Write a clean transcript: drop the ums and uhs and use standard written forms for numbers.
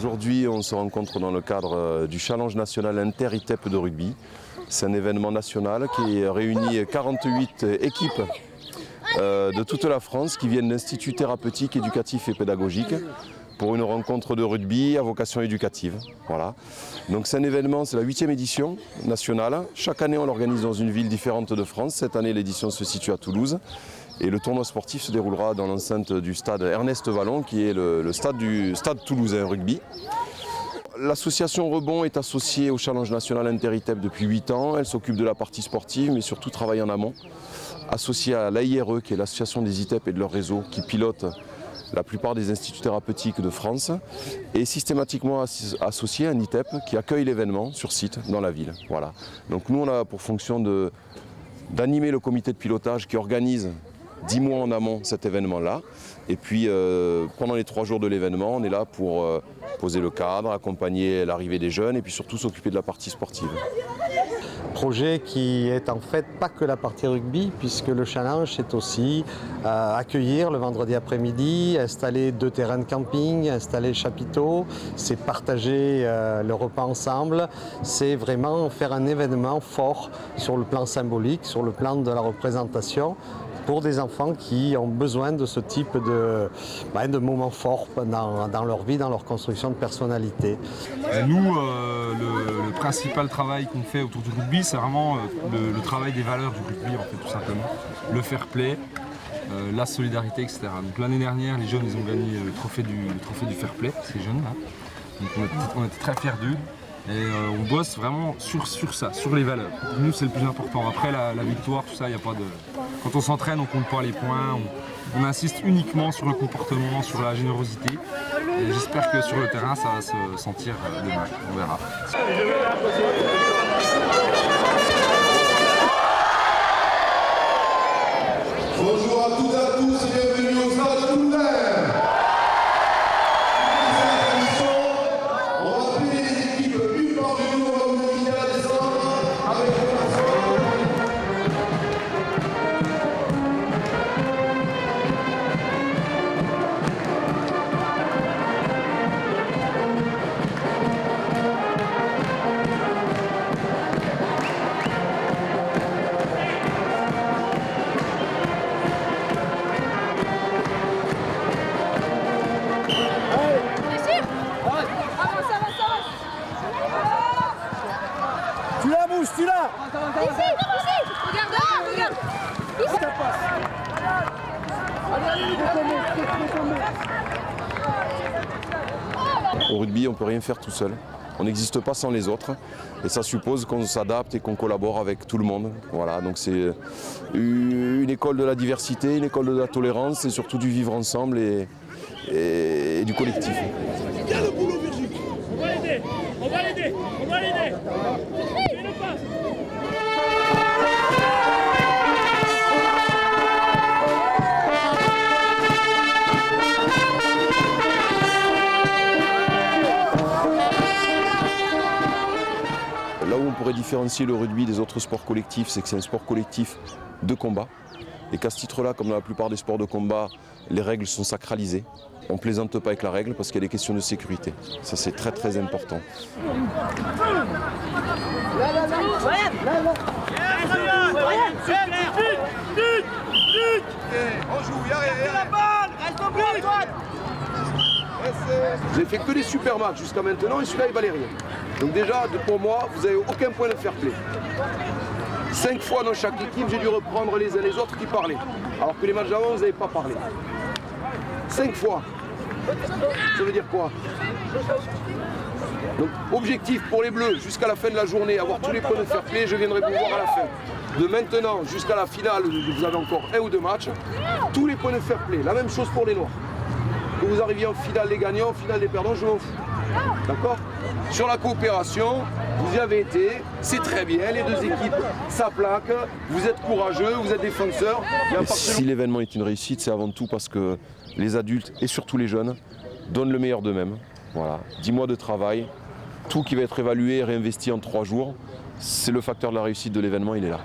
Aujourd'hui, on se rencontre dans le cadre du Challenge national inter-ITEP de rugby. C'est un événement national qui réunit 48 équipes de toute la France qui viennent d'Instituts thérapeutiques, éducatifs et pédagogiques pour une rencontre de rugby à vocation éducative. Voilà. Donc c'est un événement, c'est la 8e édition nationale. Chaque année, on l'organise dans une ville différente de France. Cette année, l'édition se situe à Toulouse. Et le tournoi sportif se déroulera dans l'enceinte du stade Ernest Vallon, qui est le stade du Stade Toulousain Rugby. L'association Rebond est associée au Challenge national inter-ITEP depuis 8 ans. Elle s'occupe de la partie sportive, mais surtout travaille en amont. Associée à l'AIRE, qui est l'association des ITEP et de leur réseau, qui pilote la plupart des instituts thérapeutiques de France, et systématiquement associée à un ITEP qui accueille l'événement sur site dans la ville. Voilà. Donc nous, on a pour fonction d'animer le comité de pilotage qui organise 10 mois en amont cet événement-là. Et puis pendant les 3 jours de l'événement, on est là pour poser le cadre, accompagner l'arrivée des jeunes et puis surtout s'occuper de la partie sportive. Projet qui est en fait pas que la partie rugby, puisque le challenge c'est aussi accueillir le vendredi après-midi, installer 2 terrains de camping, installer le chapiteau, c'est partager le repas ensemble, c'est vraiment faire un événement fort sur le plan symbolique, sur le plan de la représentation, pour des enfants qui ont besoin de ce type de moments forts dans leur vie, dans leur construction de personnalité. Nous, le principal travail qu'on fait autour du rugby, c'est vraiment le travail des valeurs du rugby, en fait, tout simplement. Le fair play, la solidarité, etc. Donc l'année dernière, les jeunes, ils ont gagné le trophée du fair play, ces jeunes-là. Donc on était très fiers d'eux. Et on bosse vraiment sur ça, sur les valeurs. Pour nous, c'est le plus important. Après, la victoire, tout ça, il n'y a pas de... Quand on s'entraîne, on ne compte pas les points. On insiste uniquement sur le comportement, sur la générosité. Et j'espère que sur le terrain, ça va se sentir demain. On verra. Bonjour à toutes et à tous et bienvenue au Stade Toulousain. Tu la bouges, tu l'as. Ici, regarde. Ici. Ça passe. Au rugby, on ne peut rien faire tout seul. On n'existe pas sans les autres. Et ça suppose qu'on s'adapte et qu'on collabore avec tout le monde. Voilà, donc c'est une école de la diversité, une école de la tolérance et surtout du vivre ensemble et du collectif. Bien le boulot, Virginie. On va l'aider. Fais le pas. Là où on pourrait différencier le rugby des autres sports collectifs, c'est que c'est un sport collectif de combat. Et qu'à ce titre-là, comme dans la plupart des sports de combat, les règles sont sacralisées. On ne plaisante pas avec la règle parce qu'il y a des questions de sécurité. Ça, c'est très très important. Vous avez fait que des super matchs jusqu'à maintenant et celui-là il valait rien. Donc déjà, pour moi, vous n'avez aucun point de fair play. 5 fois dans chaque équipe, j'ai dû reprendre les uns les autres qui parlaient. Alors que les matchs d'avant, vous n'avez pas parlé. 5 fois. Ça veut dire quoi? Donc objectif pour les Bleus, jusqu'à la fin de la journée, avoir tous les points de fair play, je viendrai vous voir à la fin. De maintenant jusqu'à la finale, vous avez encore 1 ou 2 matchs, tous les points de fair play. La même chose pour les Noirs. Que vous arriviez en finale des gagnants, en finale des perdants, je m'en fous. D'accord? Sur la coopération, vous y avez été, c'est très bien, les 2 équipes, ça plaque, vous êtes courageux, vous êtes défenseurs. Si l'événement est une réussite, c'est avant tout parce que les adultes et surtout les jeunes donnent le meilleur d'eux-mêmes. Voilà. 10 mois de travail, tout qui va être évalué et réinvesti en 3 jours, c'est le facteur de la réussite de l'événement, il est là.